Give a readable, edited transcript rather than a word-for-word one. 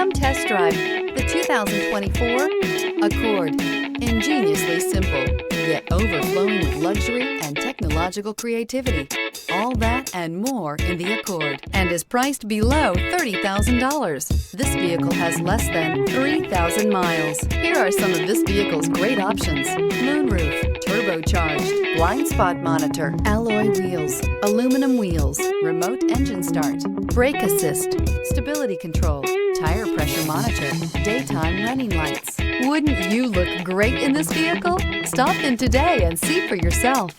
Come test drive the 2024 Accord. Ingeniously simple, yet overflowing with luxury and technological creativity. All that and more in the Accord, and is priced below $30,000. This vehicle has less than 3,000 miles. Here are some of this vehicle's great options: moonroof, turbocharged, blind spot monitor, alloy wheels, aluminum wheels, remote engine start, brake assist, stability control, tire pressure monitor, daytime running lights. Wouldn't you look great in this vehicle? Stop in today and see for yourself.